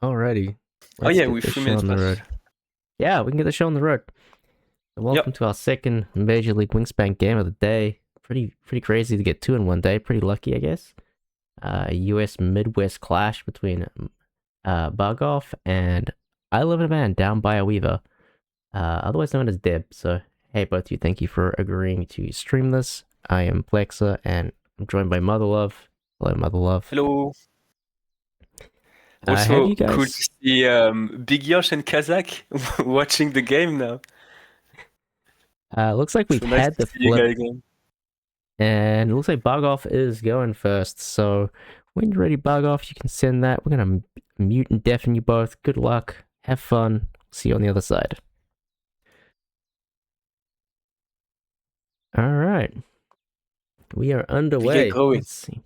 Alrighty. Oh Let's yeah, get we're this 3 show minutes on the past. road. Yeah, we can get the show on the road. So welcome to our second Major League Wingspan game of the day. Pretty crazy to get two in one day. Pretty lucky, I guess. U.S. Midwest clash between Bargoff and iLiveInaVanDownBayaWeaver, otherwise known as Deb. So hey, both of you, thank you for agreeing to stream this. I am Plexa, and I'm joined by Motherlove. Hello, Motherlove. Hello. Have Also, you cool guys? to see Big Yosh and Kazakh watching the game now. Looks like we've So nice had to the see you flip. guys again. And it looks like Bargoff is going first. So when you're ready, Bargoff, you can send that. We're going to mute and deafen you both. Good luck. Have fun. See you on the other side. All right. We are underway. We get going. Let's see.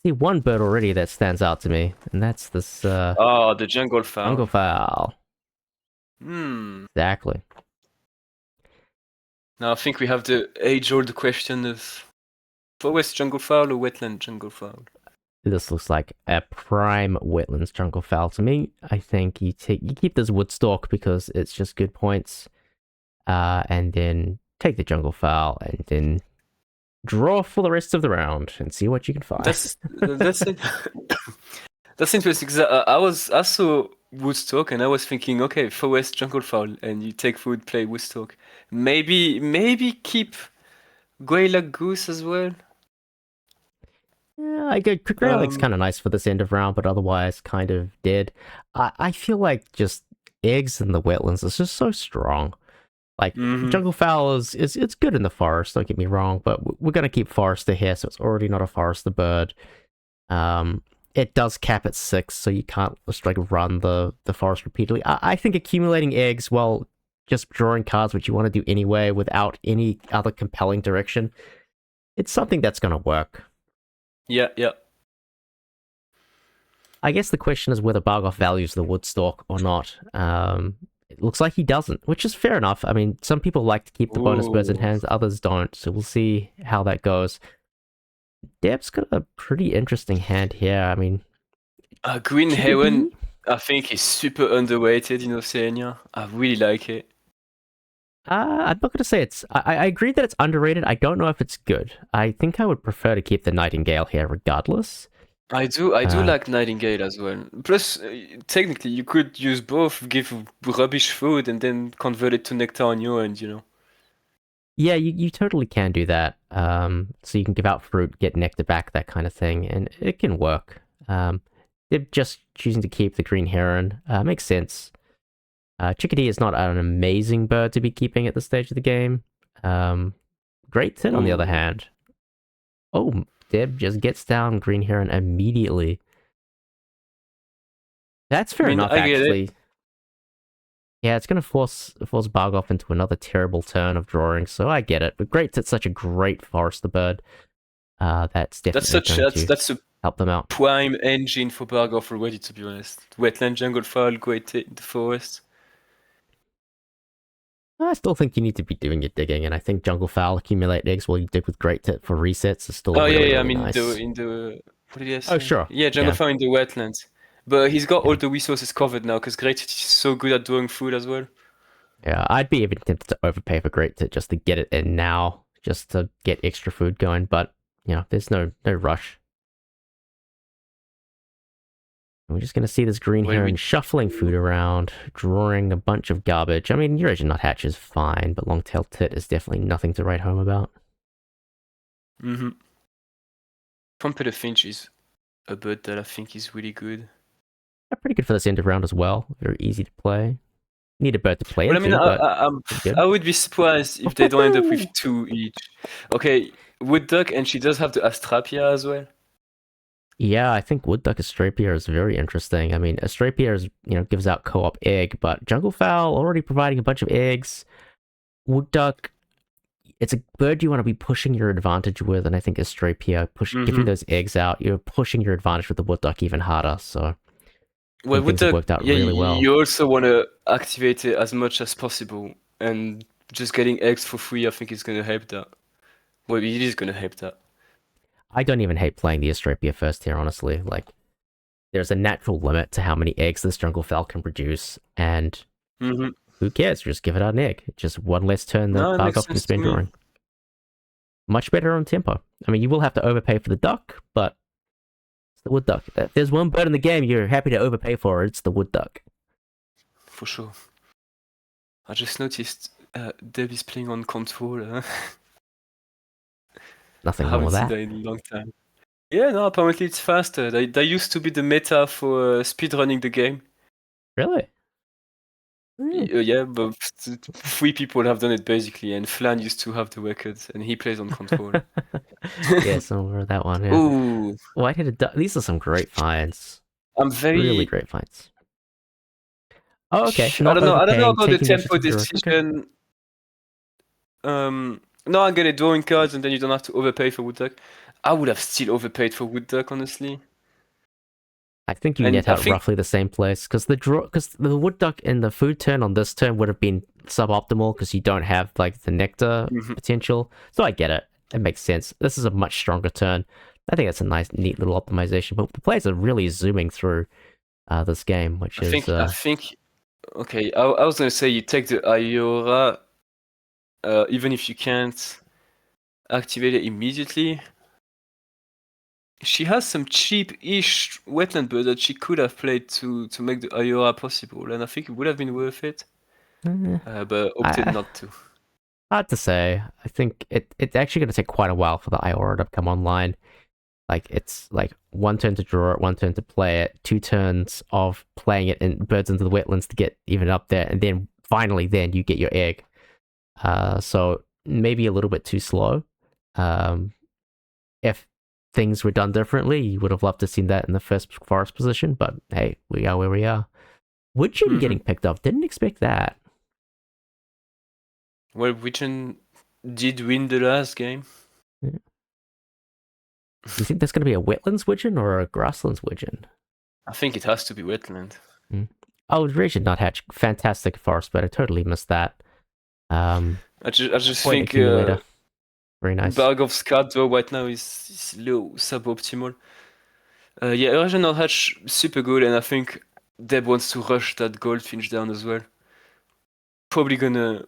See one bird already that stands out to me, and that's this Oh, the jungle fowl. jungle fowl. Exactly. Now I think we have the age-old question of forest jungle fowl or wetland jungle fowl. This looks like a prime wetlands jungle fowl to me. I think you keep this woodstock because it's just good points, and then take the jungle fowl and then draw for the rest of the round and see what you can find. That's it. That's interesting because I saw Woodstock and I was thinking, okay, forest jungle fowl, and you take food, play Woodstock. Maybe keep Grey Lag Goose as well. Yeah, I get Grey Lag's kind of nice for this end of round, but otherwise kind of dead. I feel like just eggs in the wetlands is just so strong. Like jungle fowl is it's good in the forest. Don't get me wrong, but we're gonna keep forester here, so it's already not a forester bird. It does cap at 6, so you can't just like run the forest repeatedly. I think accumulating eggs while just drawing cards, which you want to do anyway, without any other compelling direction, it's something that's gonna work. Yeah. I guess the question is whether Bargoff values the Woodstock or not. It looks like he doesn't, which is fair enough. I mean, some people like to keep the bonus birds in hand, others don't, so we'll see how that goes. Deb's got a pretty interesting hand here. I mean, Green Heron, I think, is super underrated in Oceania. I really like it. I'm not going to say it's... I agree that it's underrated. I don't know if it's good. I think I would prefer to keep the Nightingale here regardless. I do like Nightingale as well. Plus, technically, you could use both, give rubbish food, and then convert it to nectar on your end, you know? Yeah, you totally can do that. So you can give out fruit, get nectar back, that kind of thing, and it can work. They're just choosing to keep the green heron. Makes sense. Chickadee is not an amazing bird to be keeping at this stage of the game. Great Tit, on the other hand. Oh, Deb just gets down green heron immediately. That's fair enough, actually. Yeah, it's going to force Bargoff into another terrible turn of drawing, so I get it. But Great Tit's such a great forester bird. That's definitely that's a help them out. Prime engine for Bargoff already, to be honest. Wetland jungle fowl, Great Tit in the forest. I still think you need to be doing your digging, and I think jungle fowl accumulate eggs while you dig with Great Tit for resets is still really I mean, nice. in the what did I say? Oh, sure. Yeah, jungle fowl in the wetlands. But he's got all the resources covered now because Great Tit is so good at drawing food as well. Yeah, I'd be even tempted to overpay for Great Tit just to get it in now, just to get extra food going, but, you know, there's no rush. We're just going to see this green heron shuffling food around, drawing a bunch of garbage. I mean, Eurasian nuthatch is fine, but long-tailed tit is definitely nothing to write home about. Trumpeter finch is a bird that I think is really good. They're pretty good for this end of round as well. Very easy to play. Need a bird to play well, into, I would be surprised if they don't end up with 2 each. Okay, Wood Duck, and she does have the Astrapia as well. Yeah, I think Wood Duck Astrapia is very interesting. I mean, Astrapia is, gives out co-op egg, but Jungle Fowl already providing a bunch of eggs. Wood Duck, it's a bird you want to be pushing your advantage with, and I think Astrapia, giving those eggs out, you're pushing your advantage with the Wood Duck even harder, so... Well, Wood Duck, worked out really well. You also want to activate it as much as possible, and just getting eggs for free, I think is going to help that. Well, it is going to help that. I don't even hate playing the Astrapia first here, honestly. Like, there's a natural limit to how many eggs this jungle fowl can produce, and who cares? Just give it an egg. Just one less turn that No, it makes Bargoff can sense to spend me. drawing. Much better on tempo. I mean, you will have to overpay for the duck, but it's the wood duck. If there's one bird in the game you're happy to overpay for, it's the wood duck. For sure. I just noticed Deb is playing on control. Nothing I wrong haven't with seen that. that in a long time. Yeah, no, apparently it's faster. That used to be the meta for speedrunning the game. Really? Yeah, but 3 people have done it basically, and Flan used to have the records, and he plays on control. Yeah, somewhere that one. Yeah. Ooh, White-headed duck. These are some great finds. I'm Really very. great finds. Oh, okay. I Not don't know. I don't know overpaying, about the taking extra tempo to draw. Okay. decision. No, I'm gonna drawing cards, and then you don't have to overpay for wood duck. I would have still overpaid for wood duck, honestly. I think you And net I out think. roughly the same place because the wood duck in the food turn on this turn would have been suboptimal because you don't have like the nectar potential. So I get it. It makes sense. This is a much stronger turn. I think that's a nice, neat little optimization. But the players are really zooming through this game, which is. I think. Okay, I was gonna say you take the Iora, even if you can't activate it immediately. She has some cheap-ish wetland bird that she could have played to make the Iora possible, and I think it would have been worth it, but opted not to. Hard to say. I think it's actually going to take quite a while for the Iora to come online. Like it's like 1 turn to draw it, 1 turn to play it, 2 turns of playing it in birds into the wetlands to get even up there, and then finally then you get your egg. So maybe a little bit too slow. If things were done differently, you would have loved to have seen that in the first forest position, but hey, we are where we are. Woodchin getting picked up, didn't expect that. Well, Witchen did win the last game. Yeah. Do you think there's going to be a wetlands Widgeon or a grasslands Widgeon? I think it has to be wetland. Oh, Raging Nuthatch, fantastic forest, but I totally missed that. I just Point think accumulator. Very nice. Bargoff's card though right now is low, suboptimal. Yeah, Eurasian Nuthatch super good, and I think Deb wants to rush that goldfinch down as well. Probably gonna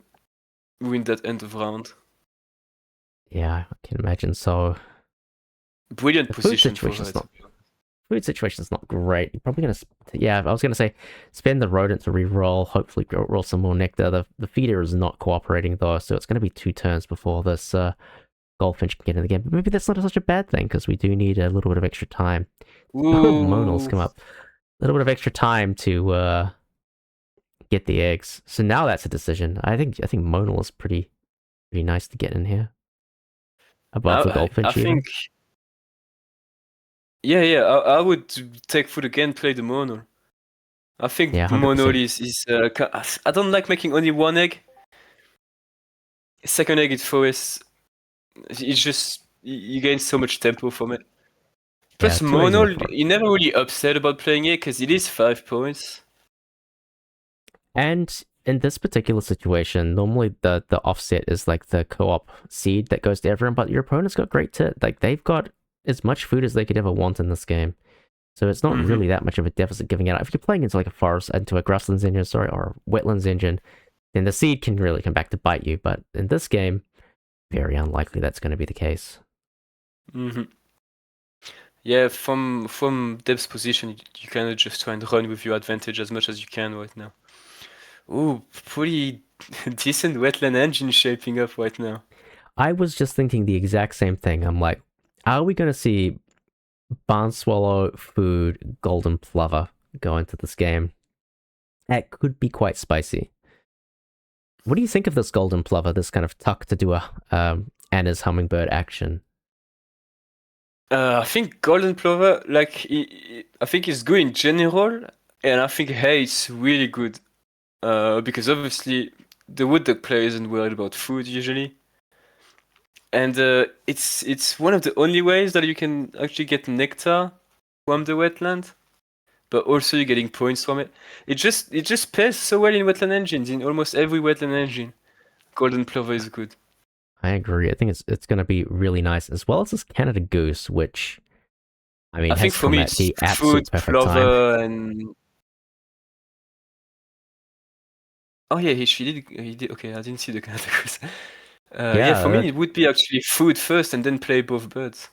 win that end of round. Yeah, I can imagine so. Brilliant The position for her. Food situation's not great. You're probably gonna, yeah. I was gonna say, spend the rodent to re-roll. Hopefully, roll some more nectar. The feeder is not cooperating though, so it's gonna be 2 turns before this goldfinch can get in the game. But maybe that's not such a bad thing because we do need a little bit of extra time. Oh, Monal's come up. A little bit of extra time to get the eggs. So now that's a decision. I think Monal is pretty nice to get in here above the goldfinch. I think. Yeah, I would take food again, play the Monal. I think Monal is I don't like making only 1 egg. Second egg is forest. It's just you gain so much tempo from it. Plus Monal, you're never really upset about playing it because it is 5 points. And in this particular situation, normally the offset is like the co-op seed that goes to everyone, but your opponent's got great like they've got as much food as they could ever want in this game. So it's not really that much of a deficit giving it out. If you're playing into like a forest, into a grasslands engine, or a wetlands engine, then the seed can really come back to bite you. But in this game, very unlikely that's going to be the case. Yeah, from Deb's position, you kind of just try and run with your advantage as much as you can right now. Ooh, pretty decent wetland engine shaping up right now. I was just thinking the exact same thing. I'm like, are we going to see Barn Swallow, Food, Golden Plover go into this game? That could be quite spicy. What do you think of this Golden Plover, this kind of tuck to do a Anna's Hummingbird action? I think Golden Plover, like, I think it's good in general, and I think Hay is really good. Because obviously the wood duck player isn't worried about food usually. And it's one of the only ways that you can actually get nectar from the wetland, but also you're getting points from it. It just pairs so well in wetland engines. In almost every wetland engine, Golden Plover is good. I agree. I think it's going to be really nice, as well as this Canada Goose, which I mean, I it think has for come me at it's the absolute food, perfect time. plover, and oh yeah, he did. Okay, I didn't see the categories. Yeah, for Yeah, me it would be actually food first and then play both birds.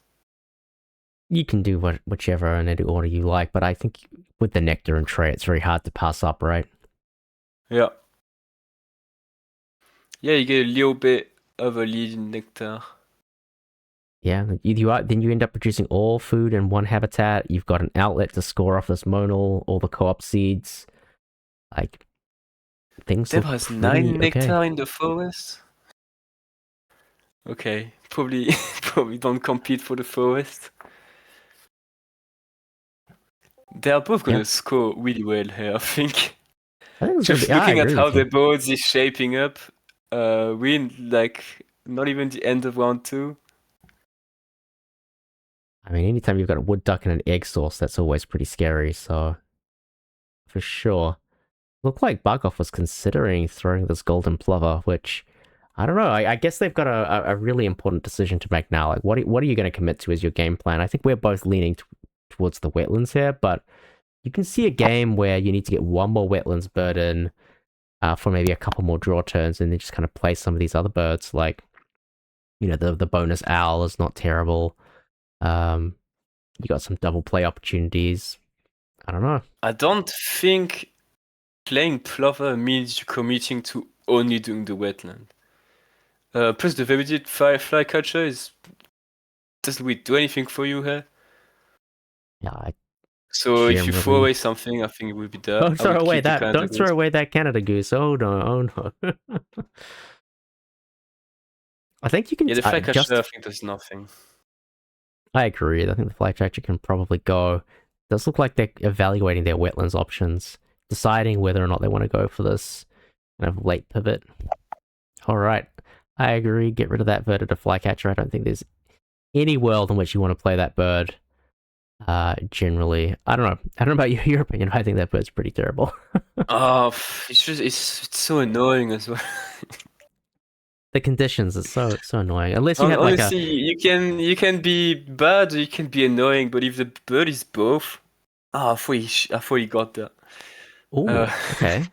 you can do whichever in any order you like, but I think with the nectar and tray, it's very hard to pass up, right? Yeah. Yeah, you get a little bit of a lead in nectar. Yeah, then you end up producing all food in one habitat. You've got an outlet to score off this monal, all the co-op seeds. Like, things Deb look has pretty 9 okay. nectar in the forest. Okay, probably probably don't compete for the forest. They are both Yeah, gonna score really well here, I think. I think it's gonna be. Just I looking at agree how with the you. board is shaping up, we're like not even the end of round 2. I mean, anytime you've got a wood duck and an egg source, that's always pretty scary. So, for sure. Looked like Bargoff was considering throwing this golden plover, which I don't know. I guess they've got a really important decision to make now. Like, what are you going to commit to as your game plan? I think we're both leaning towards the wetlands here, but you can see a game where you need to get one more wetlands bird in for maybe a couple more draw turns, and then just kind of play some of these other birds. Like, the bonus owl is not terrible. Um, you got some double play opportunities. I don't know. I don't think playing plover means you're committing to only doing the wetland. Plus the very firefly catcher doesn't really do anything for you here. Yeah, I So if you throw generally away something, I think it would be that. don't I throw would away keep the that. Canada Don't throw Goose. away that Canada Goose. Oh no! Oh no! I think you can Yeah, the flycatcher I just. think does nothing. I agree. I think the flycatcher can probably go. It does look like they're evaluating their wetlands options, deciding whether or not they want to go for this kind of late pivot. All right, I agree. Get rid of that bird at a flycatcher. I don't think there's any world in which you want to play that bird. Generally, I don't know. I don't know about your opinion. But I think that bird's pretty terrible. Oh, it's so annoying as well. The conditions are so annoying. Unless you had like a Honestly, you can be bad, or you can be annoying, but if the bird is both, I thought he got that. oh, Uh, okay,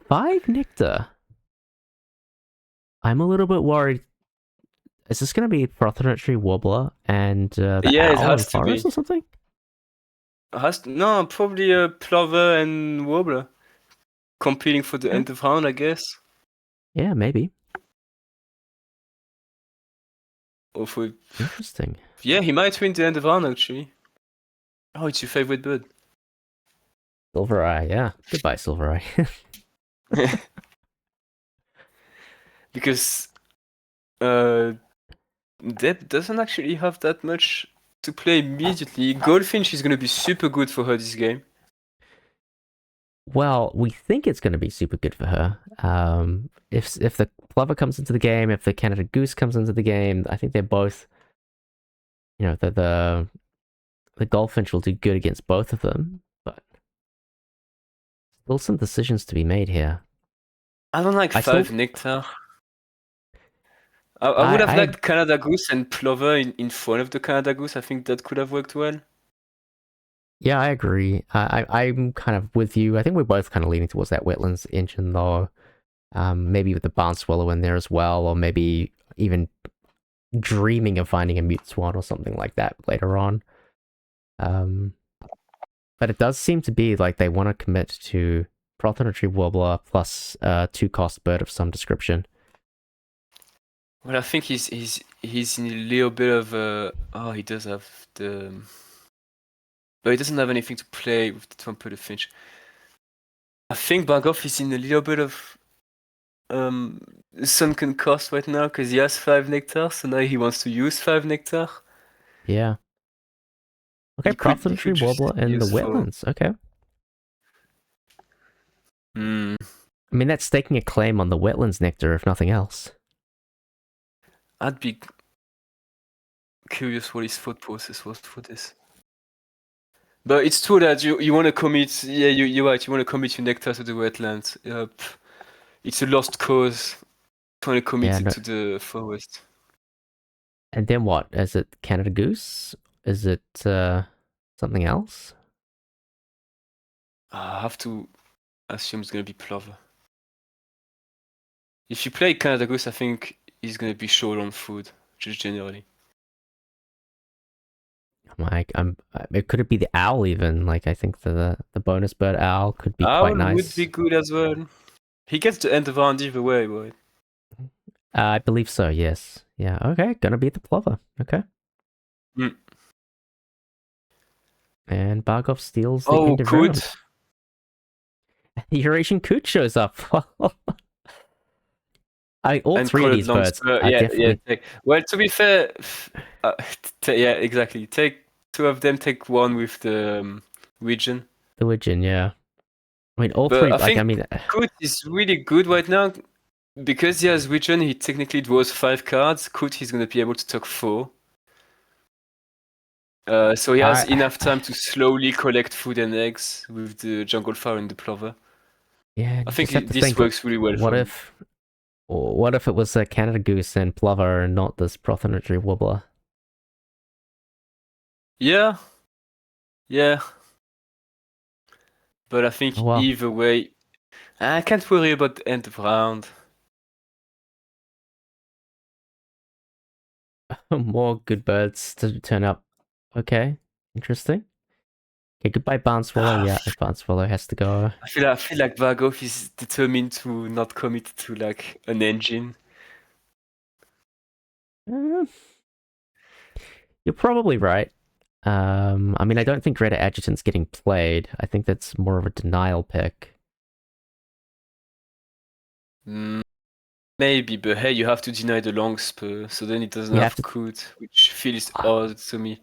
5 nectar. I'm a little bit worried. Is this going to be Prothonotary Wobbler and the yeah, it owl and has to forest be. or something? No, probably a plover and warbler competing for the Okay. end of round, I guess. Yeah, maybe. Or for Interesting. yeah, he might win the end of round actually. Oh, it's your favorite bird. Silver Eye, yeah. Goodbye, Silver Eye. Because Deb doesn't actually have that much to play immediately. Goldfinch is gonna be super good for her this game. Well, we think it's going to be super good for her. If the Plover comes into the game, if the Canada Goose comes into the game, I think they're both. The Goldfinch will do good against both of them, but still some decisions to be made here. I don't like I still, 5 nectar. I would have I liked Canada Goose and Plover in front of the Canada Goose. I think that could have worked well. Yeah, I agree. I'm kind of with you. I think we're both kind of leaning towards that wetlands engine, though. Maybe with the barn swallow in there as well, or maybe even dreaming of finding a mute swan or something like that later on. But it does seem to be like they want to commit to Prothonotary Warbler plus 2-cost bird of some description. Well, I think he's in a little bit of a. Oh, he does have the. But he doesn't have anything to play with the Trumpeter Finch. I think Bargoff is in a little bit of sunken cost right now because he has 5 nectar, so now he wants to use 5 nectar. Yeah. Okay, He could Prothonotary just Warbler in the use for. wetlands. Okay. Hmm. I mean, that's staking a claim on the wetlands nectar, if nothing else. I'd be curious what his thought process was for this. But it's true that you want to commit. Yeah, you're right. You want to commit your nectar to the wetlands. It's a lost cause. Trying to commit Yeah, it no. to the forest. And then what? Is it Canada Goose? Is it Something else? I have to assume it's gonna be plover. If you play Canada Goose, I think he's gonna be short on food, just generally. Could it be the owl even? Like, I think the bonus bird owl could be quite Owl would be nice. good as well. He gets to end the round either way, right? I believe so, yes. Yeah, okay, gonna be the plover. Okay. Mm. And Bargoff steals the Oh, end of could. round. The Eurasian coot shows up. All And three of colored these birds longspur. are Yeah. definitely Well, to be fair, uh, yeah, exactly. Take two of them. Take one with the region. the Widgeon, yeah. I mean, all But three, I like, I think mean, Coot is really good right now because he has region. He technically draws 5 cards. Coot, he's gonna be able to take 4. So he has enough time to slowly collect food and eggs with the jungle fowl and the plover. yeah, I you just have think to this think, works really well what for him. what if it was a Canada goose and plover and not this prothonotary wobbler? Yeah, yeah. But I think Oh, well. either way, I can't worry about the end of round. More good birds to turn up. Okay, interesting. Okay, goodbye, Barn Swallow. Yeah, Barn Swallow has to go. I feel like Bargoff is determined to not commit to like an engine. Uh, you're probably right. I mean, I don't think Dreader Adjutant's getting played. I think that's more of a denial pick. Mm, maybe, but hey, you have to deny the long spur, so then it doesn't You have have to. coot, which feels odd to me.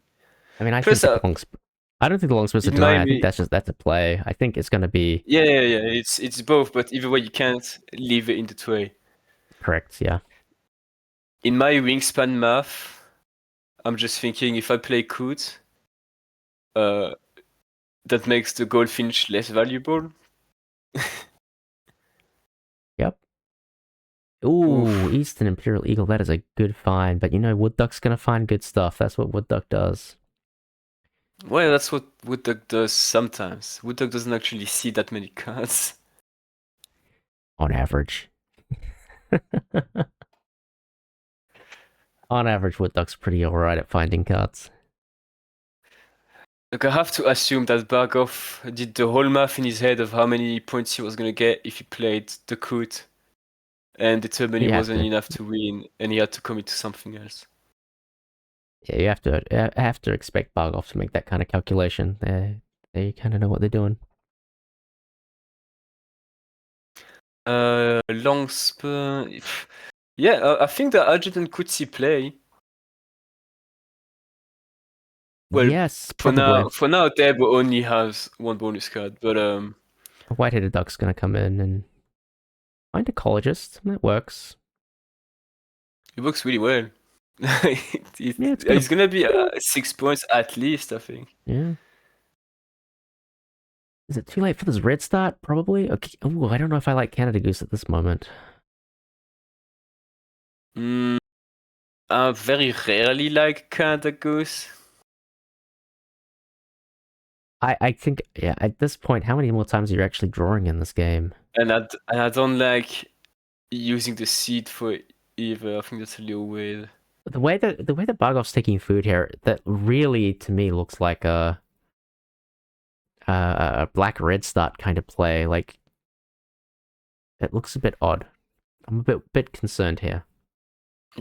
I mean, I think Plus, the I don't think the long spur's a it deny. might I think be. that's a play. I think it's going to be Yeah. It's both, but either way, you can't leave it in the tray. correct. Yeah. In my wingspan math, I'm just thinking if I play coot, uh, that makes the goldfinch less valuable. Yep. Ooh, Oof. Eastern Imperial Eagle. That is a good find. But you know, Wood Duck's going to find good stuff. That's what Wood Duck does Well, that's what Wood Duck does sometimes. Wood Duck doesn't actually see that many cards. on average. On average, Wood Duck's pretty alright at finding cards. Look, I have to assume that Bargoff did the whole math in his head of how many points he was gonna get if he played the coot, and determined he You have wasn't to. enough to win, and he had to commit to something else. Yeah, you have to expect Bargoff to make that kind of calculation. They kind of know what they're doing. Long spur. Yeah, I think the adjutant could see play. Well, Yes, probably. for now, Deb only has one bonus card, but A white-headed duck's gonna come in and find ecologist. That works. it works really well. Yeah, it's It's gonna. gonna be 6 points at least, I think. Yeah. Is it too late for this red start? Probably. Okay. Ooh, I don't know if I like Canada Goose at this moment. Mm, I very rarely like Canada Goose. I think, yeah, at this point, how many more times are you actually drawing in this game? And I don't like using the seed for it either. I think that's a little weird. The way that Bargoff's taking food here, that really to me looks like a black red start kind of play. Like it looks a bit odd. I'm a bit concerned here.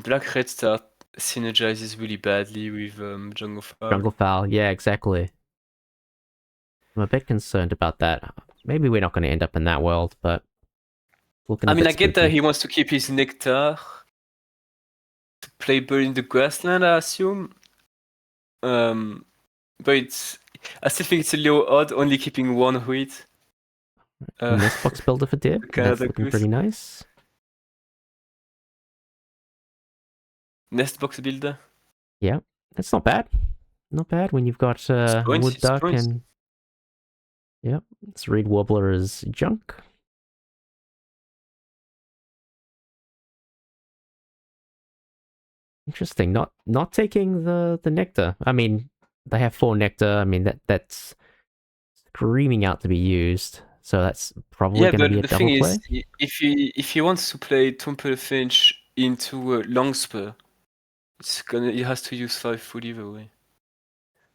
Black Red Start synergizes really badly with Jungle Fowl. Jungle Fowl, yeah, exactly. I'm a bit concerned about that. Maybe we're not going to end up in that world, but looking a I mean, bit I get that spooky. he wants to keep his nectar to play Bird in the Grassland, I assume. But I still think it's a little odd only keeping one wheat. Nest box builder for Dib. That's Canada looking Goose. pretty nice. Nest box builder. Yeah, that's not bad. Not bad when you've got Wood It's Duck points. and yep, this Reed Wobbler is junk. Interesting. Not taking the nectar. I mean, they have 4 nectar. I mean that's screaming out to be used. So that's probably going to be a the double thing is, play. if he wants to play Tumpelfinch into Longspur, he has to use 5 food either way.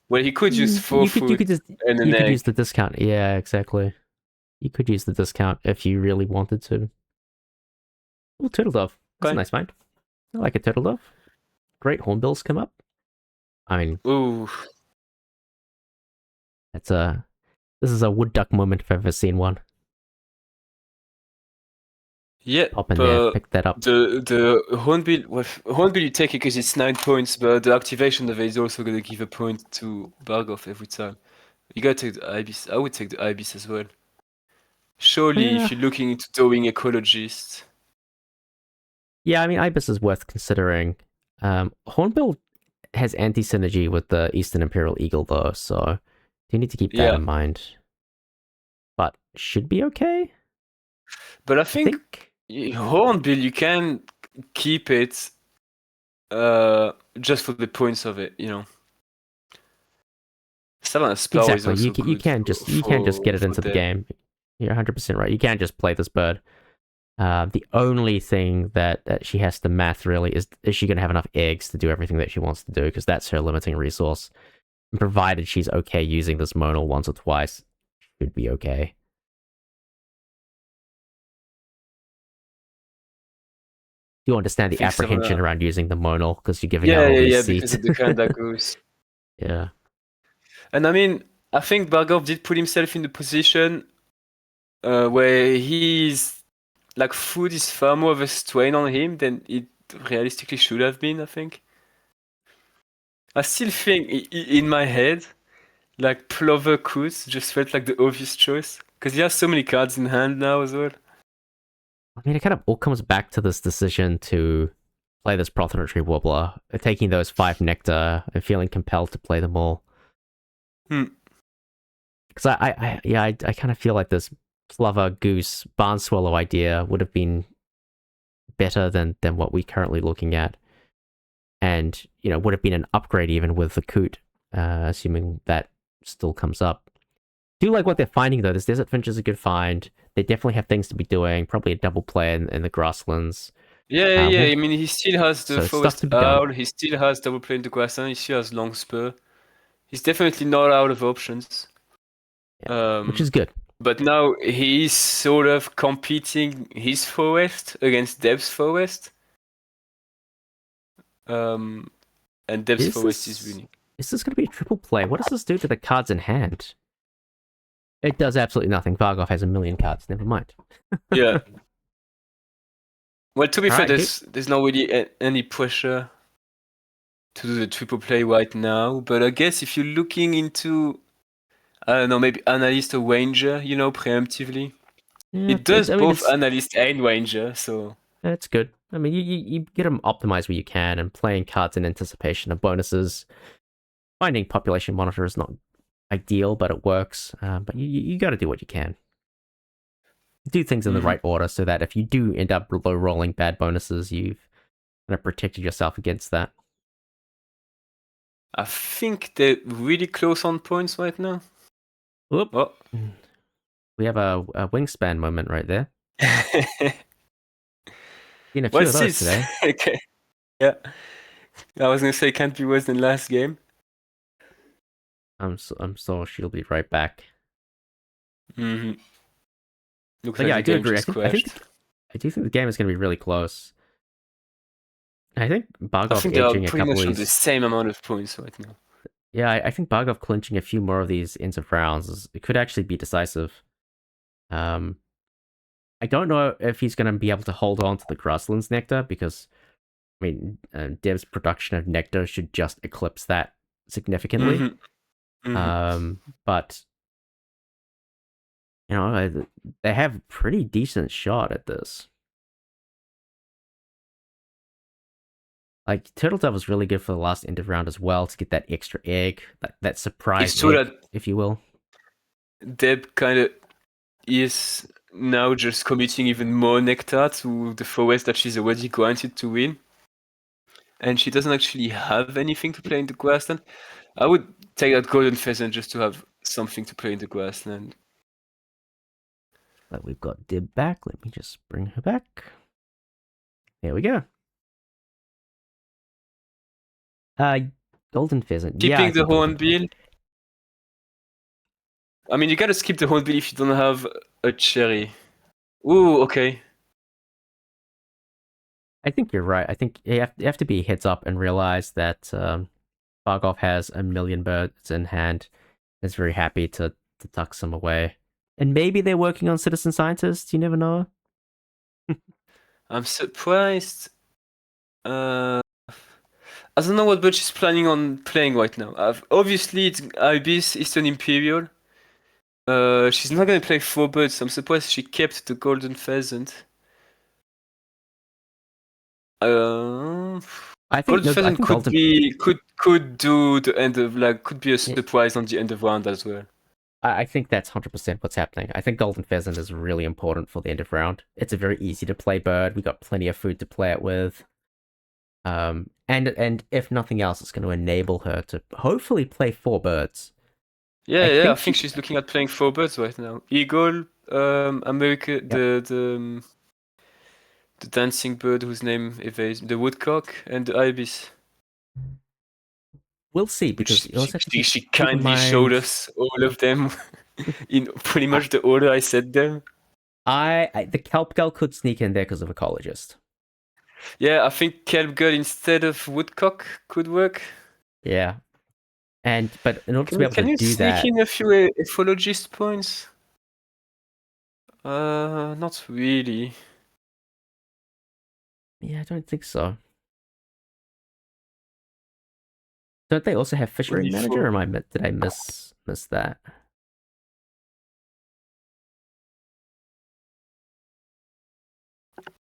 Well, he could use 4 food and an you could egg. use the discount. Yeah, exactly. You could use the discount if you really wanted to. Oh, turtle dove. That's a Okay. nice find. I like a turtle dove. Great hornbills come up. I mean, Ooh. this is a wood duck moment if I've ever seen one. Yeah, Hop in there, but pick that up. the hornbill, well, hornbill you take it because it's 9 points, but the activation of it is also gonna give a point to Bargoff every time. You gotta take the ibis. I would take the ibis as well. Surely, Yeah. if you're looking into doing ecologist. Yeah, I mean, ibis is worth considering. Hornbill has anti-synergy with the Eastern Imperial Eagle, though, so you need to keep that in mind. But should be okay. But I think hornbill you can keep it just for the points of it, you know. Savannah Splow is also you good can't just get it into the them. game. You're 100% right. You can't just play this bird. The only thing that she has to math really is she going to have enough eggs to do everything that she wants to do, because that's her limiting resource. And provided she's okay using this monal once or twice, should be okay. You understand the apprehension around using the monal because you're giving out all these seats. Because of the Kanda goose. Yeah. And I mean, I think Bargoff did put himself in the position where he's like food is far more of a strain on him than it realistically should have been, I think. I still think in my head, like Plover Coos just felt like the obvious choice. Because he has so many cards in hand now as well. I mean, it kind of all comes back to this decision to play this Prothonotary Warbler, taking those 5 nectar and feeling compelled to play them all. Because I kind of feel like this Plover Goose Barn Swallow idea would have been better than what we're currently looking at. And, you know, would have been an upgrade even with the Coot, assuming that still comes up. Do like what they're finding though. This Desert Finch is a good find. They definitely have things to be doing. Probably a double play in the grasslands. Yeah. I mean, he still has the Forest Owl. He still has double play in the grassland. He still has Long Spur. He's definitely not out of options. Yeah, which is good. But now he's sort of competing his forest against Deb's forest. And Deb's forest is winning. Is this going to be a triple play? What does this do to the cards in hand? It does absolutely nothing. Bargoff has a million cards. Never mind. Yeah. Well, to be fair, there's not really any pressure to do the triple play right now. But I guess if you're looking into, I don't know, maybe Analyst or Ranger, you know, preemptively. Yeah, it does both Analyst and Ranger, so... That's good. I mean, you get them optimized where you can, and playing cards in anticipation of bonuses. Finding Population Monitor is not ideal, but it works. But you got to do what you can. Do things in the right order so that if you do end up low rolling bad bonuses, you've kind of protected yourself against that. I think they're really close on points right now. Whoop. Oh. We have a Wingspan moment right there. Seen a few of those today. Okay. Yeah. I was gonna say can't be worse than last game. I'm so she'll be right back. Looks but like yeah, I do agree. I do think the game is going to be really close. I think Bargoff edging a couple of these... the same amount of points right now. Yeah, I think Bargoff clinching a few more of these ends of rounds it could actually be decisive. I don't know if he's going to be able to hold on to the Grasslands Nectar, because I mean, Dev's production of Nectar should just eclipse that significantly. But you know, they have a pretty decent shot at this. Like, Turtle Dove was really good for the last end of round as well, to get that extra egg, that surprise egg, if you will. Deb kind of is now just committing even more nectar to the forest that she's already granted to win. And she doesn't actually have anything to play in the grassland. I would take that golden pheasant just to have something to play in the grassland. But we've got Dib back. Let me just bring her back. There we go. Golden pheasant. Yeah, Keeping the hornbill. I mean, you gotta skip the hornbill if you don't have a cherry. Ooh, okay. I think you're right. I think you have to be heads up and realize that Bargoff has a million birds in hand. Is very happy to tuck some away. And maybe they're working on citizen scientists. You never know. I'm surprised. I don't know what bird she's planning on playing right now. Obviously, it's Ibis, Eastern Imperial. She's not gonna play 4 birds. I'm surprised she kept the golden pheasant. I think Golden pheasant could do the end of could be a surprise on the end of round as well. I think that's 100% what's happening. I think golden pheasant is really important for the end of round. It's a very easy to play bird. We got plenty of food to play it with. And if nothing else, it's going to enable her to hopefully play 4 birds. I think she's looking at playing 4 birds right now. Eagle, America, yep. The dancing bird whose name evades, the woodcock, and the ibis. We'll see, because she kindly showed us all of them in pretty much the order I said them. The kelp girl could sneak in there because of ecologist. Yeah, I think kelp girl instead of woodcock could work. Yeah, but in order to be able to do that, can you sneak in a few ecologist points? Not really. Yeah, I don't think so. Don't they also have fishery manager? Or did I miss that?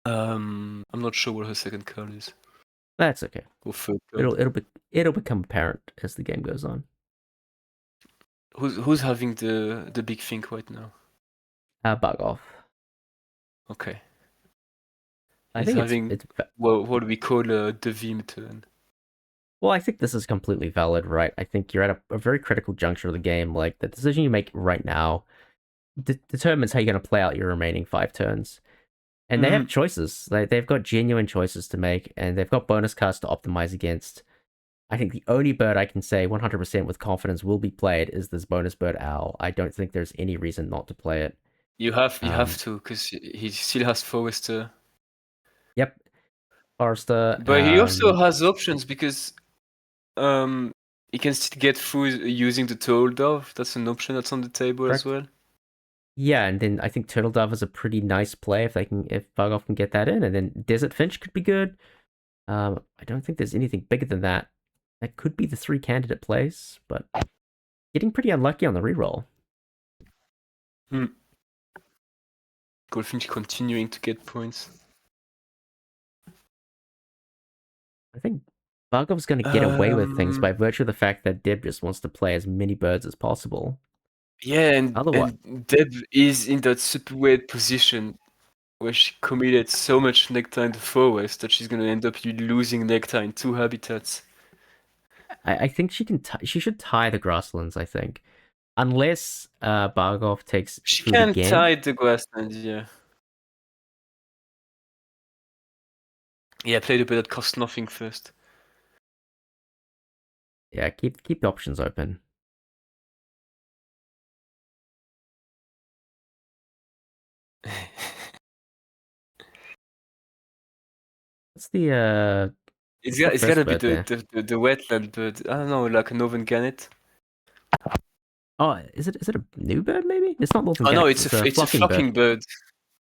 I'm not sure what her second card is. That's okay. Or third card. It'll become apparent as the game goes on. Who's having the big think right now? Bargoff. Okay. I think it's what do we call the Vim turn? Well, I think this is completely valid, right? I think you're at a very critical juncture of the game. Like, the decision you make right now determines how you're going to play out your remaining 5 turns. And they have choices. They've got genuine choices to make, and they've got bonus cards to optimize against. I think the only bird I can say 100% with confidence will be played is this bonus bird owl. I don't think there's any reason not to play it. You have to, because he still has Forester. Yep. Forester. But he also has options, because he can still get food using the turtle dove. That's an option that's on the table as well. Yeah, and then I think Turtle Dove is a pretty nice play if Bargoff can get that in, and then Desert Finch could be good. I don't think there's anything bigger than that. That could be the 3 candidate plays, but getting pretty unlucky on the reroll. Goldfinch continuing to get points. I think Bargoff's going to get away with things by virtue of the fact that Deb just wants to play as many birds as possible. Yeah, and Deb is in that super weird position where she committed so much nectar in the forest that she's going to end up losing nectar in 2 habitats. I think she can. She should tie the grasslands. I think, unless Bargoff takes. She can tie the grasslands. Yeah. Yeah, play the bit that costs nothing first. Yeah, keep the options open. What's the It's gotta be the wetland bird. I don't know, like a northern gannet. Oh, is it a new bird? Maybe it's not northern. Oh no, it's a flocking bird.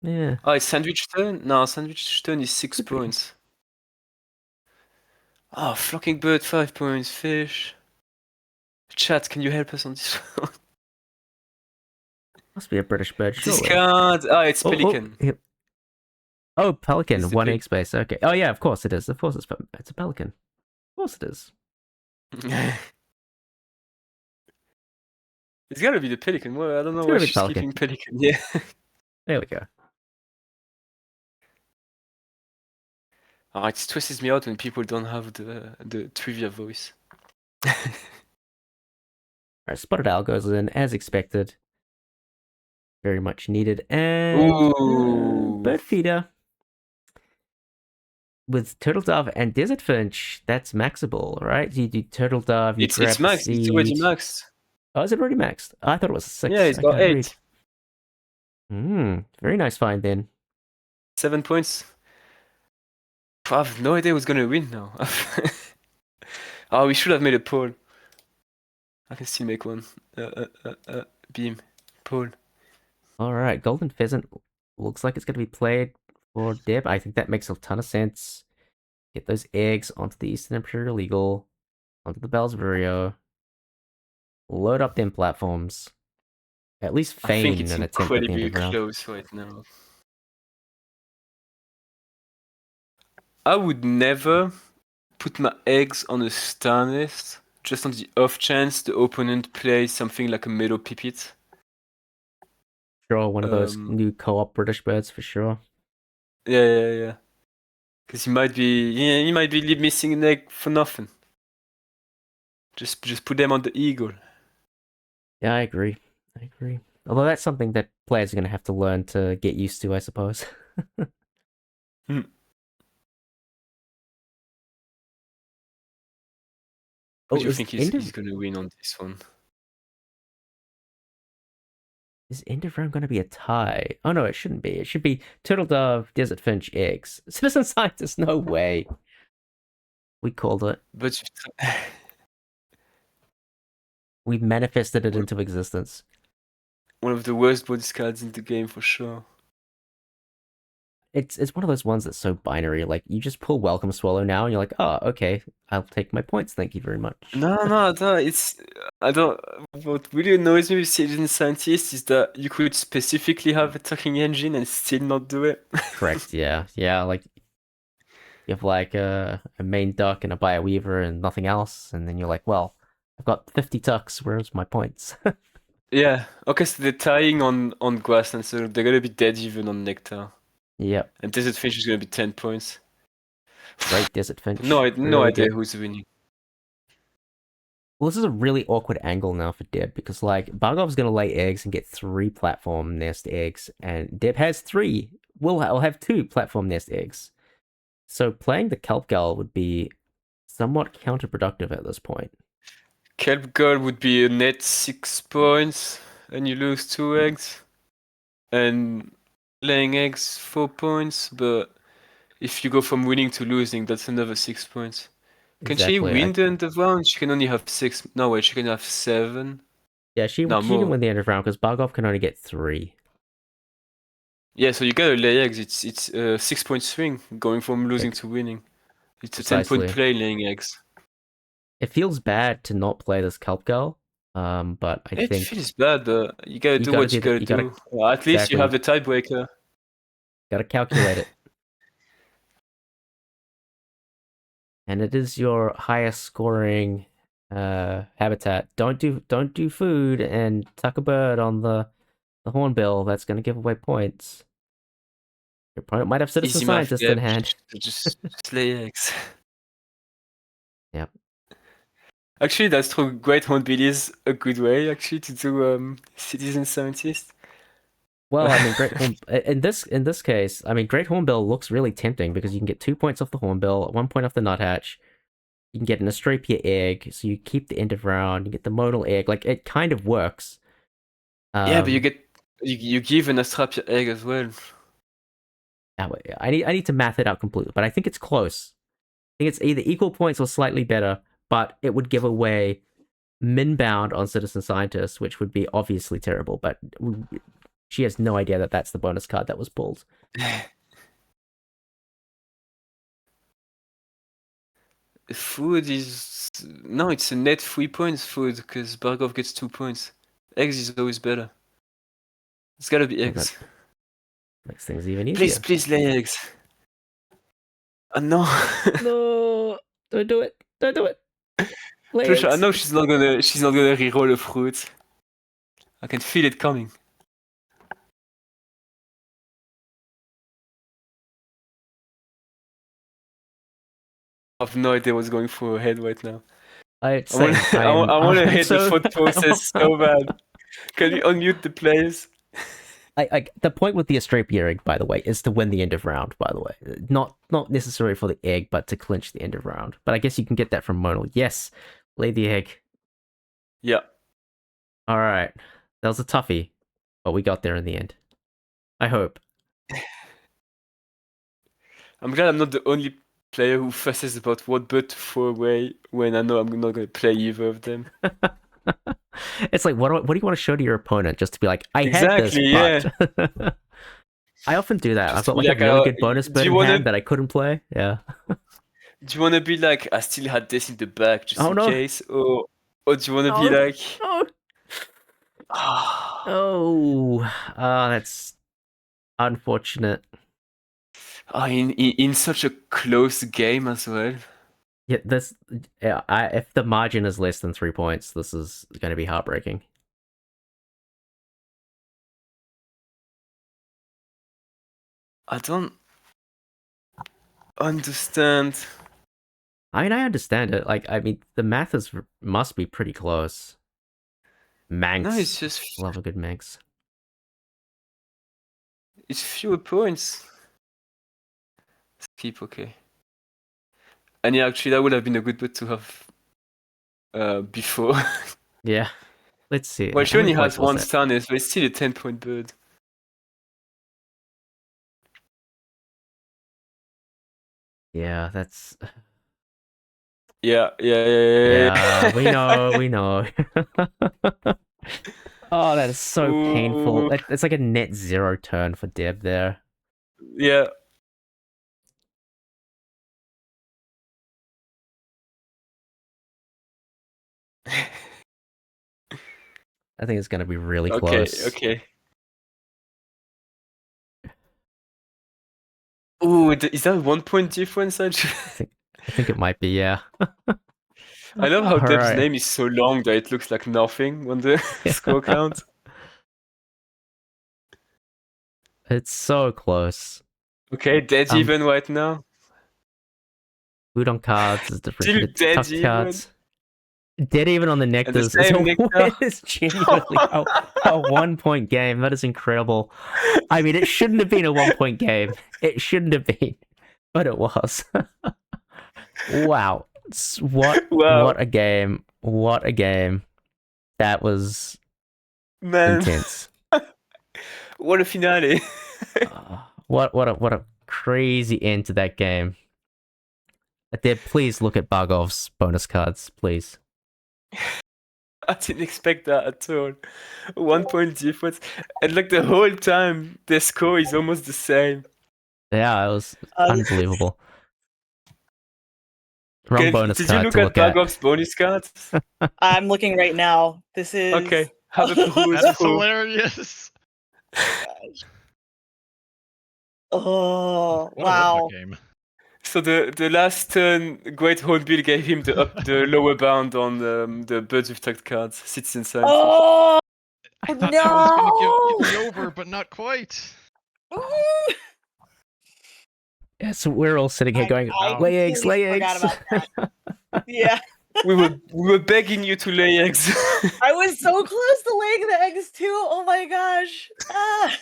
Yeah. Oh, it's sandwich turn. No, sandwich turn is 6 points. Oh, flocking bird 5 points. Fish. Chat, can you help us on this one? Must be a British bird. Surely. Discard. Oh, it's pelican. Oh, pelican. 1 egg space. Okay. Oh yeah, of course it is. Of course it's a pelican. Of course it is. It's gotta be the pelican. Well, I don't know why she's keeping pelican. Yeah. There we go. Oh, it stresses me out when people don't have the trivia voice. Alright, Spotted Owl goes in as expected. Very much needed. And Ooh. Bird Feeder with Turtle Dove and Desert Finch. That's maxable, right? You do Turtle Dove, you It's grab the maxed. It's already seed. maxed. Oh, is it already maxed? I thought it was Yeah, 6. it's I got can't read. 8. Very nice find then. 7 points. I have no idea who's gonna win now. Oh, we should have made a poll. I can still make one. Beam. Poll. Alright, Golden Pheasant looks like it's going to be played for Deb. I think that makes a ton of sense. Get those eggs onto the Eastern Imperial Eagle, onto the Bell's Vireo. Load up them platforms. At least I think feign it's an attempt at the end incredibly of round. close right now. I would never put my eggs on a star nest just on the off chance the opponent plays something like a meadow pipit. Sure, one of those new co-op British birds for sure. Yeah. Because he might be missing an egg for nothing. Just put them on the eagle. Yeah, I agree. Although that's something that players are going to have to learn to get used to, I suppose. Hmm. Who do you think is going to win on this one? Is end of round going to be a tie? Oh no, it shouldn't be. It should be Turtle Dove, Desert Finch, eggs. Citizen Scientist, no way. We called it. But We manifested it into existence. one of the worst bonus cards in the game for sure. It's one of those ones that's so binary. Like you just pull Welcome Swallow now, and you're like, oh, okay, I'll take my points. Thank you very much. No. I don't. What really annoys me with Citizen Scientist is that you could specifically have a talking engine and still not do it. Correct. Yeah. Like you have like a main duck and a BayaWeaver and nothing else, and then you're like, well, I've got 50 tucks. Where's my points? Yeah. Okay, so they're tying on grassland, so they're gonna be dead even on nectar. Yep. And Desert Finch is gonna be 10 points. Great Desert Finch. No Really idea good. who's winning. Well, this is a really awkward angle now for Deb because like Bargoff's gonna lay eggs and get 3 platform nest eggs, and Deb has 3. We'll have 2 platform nest eggs. So playing the Kelp Gal would be somewhat counterproductive at this point. Kelp Girl would be a net 6 points, and you lose 2 eggs. And laying eggs 4 points, but if you go from winning to losing, that's another 6 points. Can she Exactly. win the end of round? She can only have 6. No, wait, she can have 7. Yeah, she No, can more. win the end of round because Bargoff can only get 3. Yeah, so you gotta lay eggs. It's a 6 point swing going from losing to winning. It's a 10 point Precisely. play laying eggs. It feels bad to not play this Kelp Girl, but I It think feels bad, but you gotta do what you gotta do. Well, at least you have the tiebreaker. Gotta calculate it. And it is your highest scoring habitat. Don't do food and tuck a bird on the hornbill. That's gonna give away points. Your opponent might have Citizen Easy math, Scientist yeah. in hand. Just lay eggs. Yep. Actually, that's true. Great Hornbill is a good way, actually, to do Citizen Scientist. Well, I mean, in this case, I mean, Great Hornbill looks really tempting because you can get 2 points off the Hornbill, 1 point off the Nuthatch. You can get an Astrapia egg, so you keep the end of round. You get the modal egg. Like it kind of works. Yeah, but you give an Astrapia egg as well. I need to math it out completely, but I think it's close. I think it's either equal points or slightly better, but it would give away min bound on Citizen Scientist, which would be obviously terrible. But she has no idea that that's the bonus card that was pulled. Food is no, it's a net 3 points food because Bargoff gets 2 points. Eggs is always better. It's gotta be eggs. That makes things even easier. Please lay eggs. No. No, don't do it. Don't do it. I know she's not gonna reroll a fruit. I can feel it coming. I have no idea what's going through her head right now. I same. I want to I'm hit the thought process so bad. Can you unmute the players? The point with the Astrapia egg, by the way, is to win the end of round. By the way, not necessarily for the egg, but to clinch the end of round. But I guess you can get that from Monal. Yes, lay the egg. Yeah. All right, that was a toughie, but we got there in the end. I hope. I'm glad I'm not the only player who fusses about what bird to throw away when I know I'm not going to play either of them. It's like, what do you want to show to your opponent just to be like, I Exactly, had this, but I often do that. Just I've got to be like a really good bonus do bird you in wanna hand that I couldn't play. Yeah. do you wanna be like, I still had this in the bag just Oh in no. case, or do you wanna be Oh like, no. Oh, that's unfortunate. in such a close game as well. Yeah, if the margin is less than 3 points, this is going to be heartbreaking. I don't understand. I mean, I understand it. Like, I mean, the math must be pretty close. No, it's Manx, just love a good Manx. it's fewer points. Skip, okay. And yeah, actually, that would have been a good bet to have before. Yeah, let's see. Well, How she many only points has was one that? Stannis, but it's still a 10-point bird. Yeah, that's. Yeah. Yeah, we know. Oh, that is so painful. Ooh, It's like a net zero turn for Deb there. yeah. I think it's going to be really Okay, close. okay. Ooh, is that 1 point difference actually? I think it might be, yeah. I love how All Deb's right. name is so long that it looks like nothing on the score count. It's so close. Okay, dead Um, even right now. food on cards is different Still to dead tuck even. cards. Dead even on the And the nectars is same nectar. is genuinely a 1 point game. That is incredible. I mean, it shouldn't have been a 1 point game. It shouldn't have been, but it was. Wow. Wow, What a game. What a game. That was man. intense. What a finale. What a crazy end to that game. Deb, please look at Bargoff's bonus cards, please. I didn't expect that at all. 1 point difference. And like the whole time, the score is almost the same. Yeah, it was Uh, unbelievable. Wrong Okay, bonus did you card look to at look at. Bargoff's bonus cards? I'm looking right now. This is. Okay, have a peruse That's through. hilarious. Oh, What a Warhammer wow. game. So the last turn, Great Hornbill gave him the lower bound on the Birds with Tucked cards, Citizen Scientist. Oh, I thought that was going to give no. me over, but not quite. Ooh. Yeah, so we're all sitting here going, I lay eggs, completely lay forgot eggs. about that. Yeah. We were begging you to lay eggs. I was so close to laying the eggs too. Oh my gosh. Ah.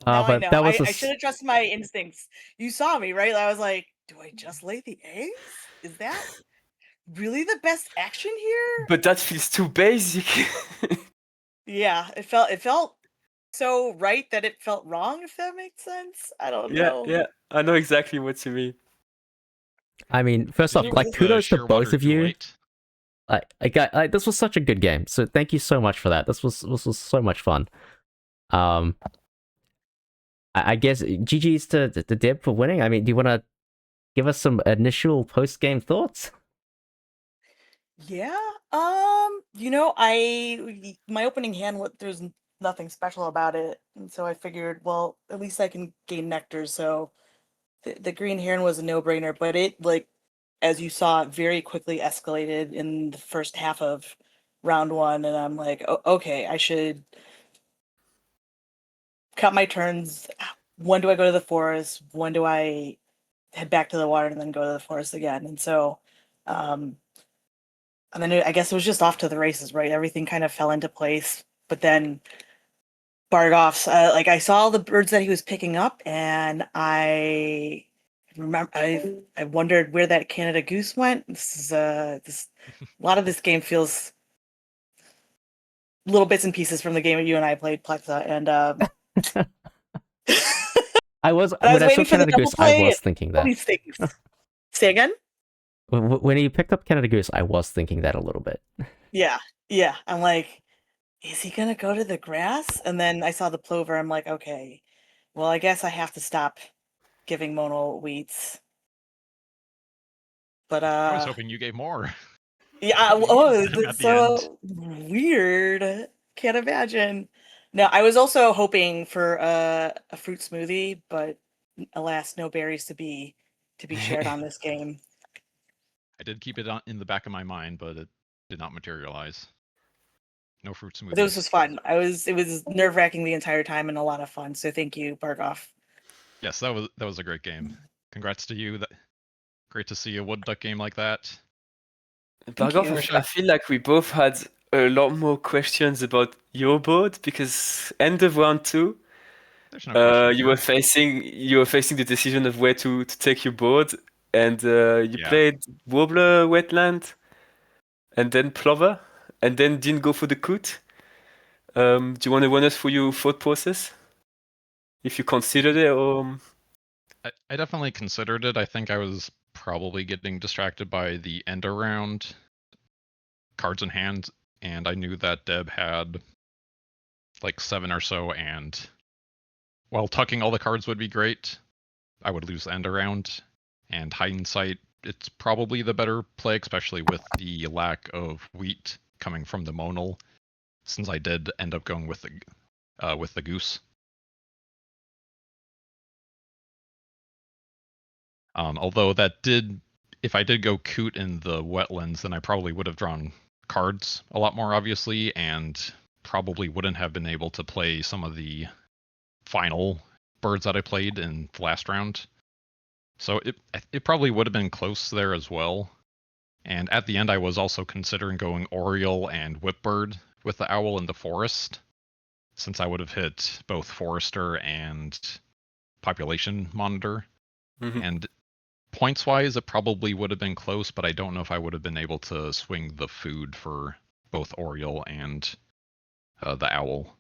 Now I But know. that was I should have trusted my instincts. You saw me, right? I was like, do I just lay the eggs? Is that really the best action here? But that feels too basic. Yeah, it felt so right that it felt wrong, if that makes sense. I don't know. Yeah, I know exactly what you mean. I mean, first off, It like was- kudos to Sheer both water of you. delight. This was such a good game. So thank you so much for that. This was so much fun. I guess GG's to Deb for winning. I mean, do you want to give us some initial post game thoughts? Yeah. My opening hand, there's nothing special about it, and so I figured, well, at least I can gain nectar. So the green heron was a no-brainer, but it, like, as you saw, it very quickly escalated in the first half of round one, and I'm like, okay, I should cut my turns. When do I go to the forest? When do I head back to the water and then go to the forest again? And so, And then I guess it was just off to the races, right? Everything kind of fell into place. But then Bargoff's, like I saw the birds that he was picking up, and I remember I wondered where that Canada goose went. This is this a lot of this game feels little bits and pieces from the game that you and I played, Plexa, and I was I was when I saw waiting for the Canada double Goose, I play was and thinking all that. these things. Say again? When he picked up Canada Goose, I was thinking that a little bit. Yeah, yeah. I'm like, is he gonna go to the grass? And then I saw the plover. I'm like, okay, well, I guess I have to stop giving Mono wheats. But I was hoping you gave more. yeah, Oh, at that's the end. so weird. Can't imagine. No, I was also hoping for a fruit smoothie, but alas, no berries to be shared on this game. I did keep it in the back of my mind, but it did not materialize. No fruit smoothies. But this was fun. It was nerve wracking the entire time and a lot of fun. So thank you, Bargoff. Yes, that was a great game. Congrats to you. Great to see a wood duck game like that. Bargoff, I feel like we both had a lot more questions about your board because end of round 2, There's no question you here. were facing the decision of where to take your board, and you Yeah. played Warbler, Wetland, and then Plover, and then didn't go for the Coot. Do you want to run us through your thought process? If you considered it, or I definitely considered it. I think I was probably getting distracted by the end around cards in hand, and I knew that Deb had like 7 or so, and while tucking all the cards would be great, I would lose end around. And hindsight, it's probably the better play, especially with the lack of wheat coming from the Monal, since I did end up going with the goose. Although that did, if I did go Coot in the wetlands, then I probably would have drawn cards a lot more obviously, and probably wouldn't have been able to play some of the final birds that I played in the last round. So it probably would have been close there as well. And at the end, I was also considering going Oriole and Whipbird with the owl in the forest, since I would have hit both Forester and Population Monitor. Mhm. And points-wise, it probably would have been close, but I don't know if I would have been able to swing the food for both Oriole and the owl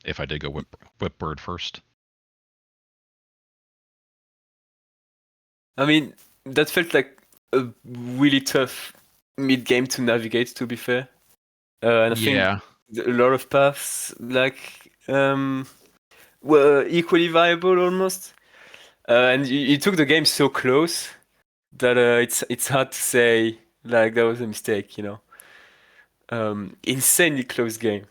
if I did go Whipbird first. I mean, that felt like a really tough mid game to navigate, to be fair. And I Yeah. think a lot of paths were equally viable almost. And you took the game so close that it's hard to say like that was a mistake, you know. Insanely close game.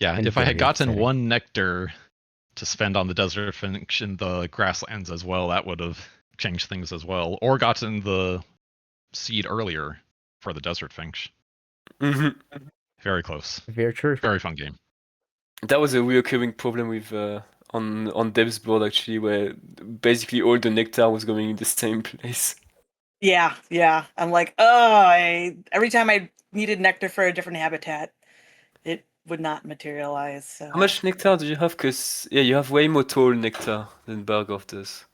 Yeah, And if I had very gotten upsetting. one nectar to spend on the desert finch in the grasslands as well, that would have changed things as well. Or gotten the seed earlier for the desert finch. Mhm. Very close. Very true. Very fun game. That was a recurring problem with on Dev's board actually, where basically all the nectar was going in the same place. Yeah, yeah. I'm like, oh, every time I needed nectar for a different habitat, it would not materialize. So How much nectar do you have? Because yeah, you have way more tall nectar than Bargoff does.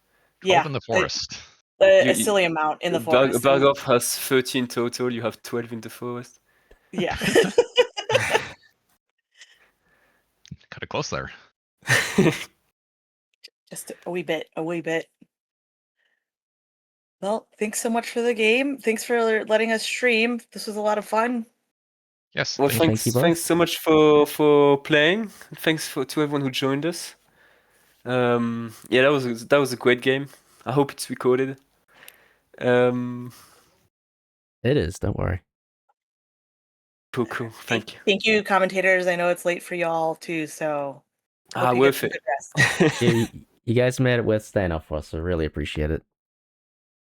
12 in the forest. a You- silly amount in the forest. Bargoff has 13 total. You have 12 in the forest. Yeah. Cut it close there. Just a wee bit, a wee bit. Well, thanks so much for the game. Thanks for letting us stream. This was a lot of fun. Yes. Well, Thank you both. thanks so much for playing. Thanks to everyone who joined us. Yeah, that was a great game. I hope it's recorded. It is, don't worry. Cool. Thank you. Thank you, commentators. I know it's late for y'all too, so hope you get Worth some it. good rest. You guys made it worth staying up for, so really appreciate it.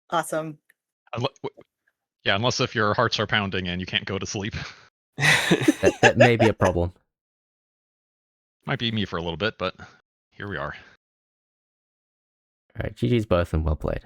Awesome. Yeah, unless if your hearts are pounding and you can't go to sleep. That may be a problem. Might be me for a little bit, but here we are. All right, GG's both and well played.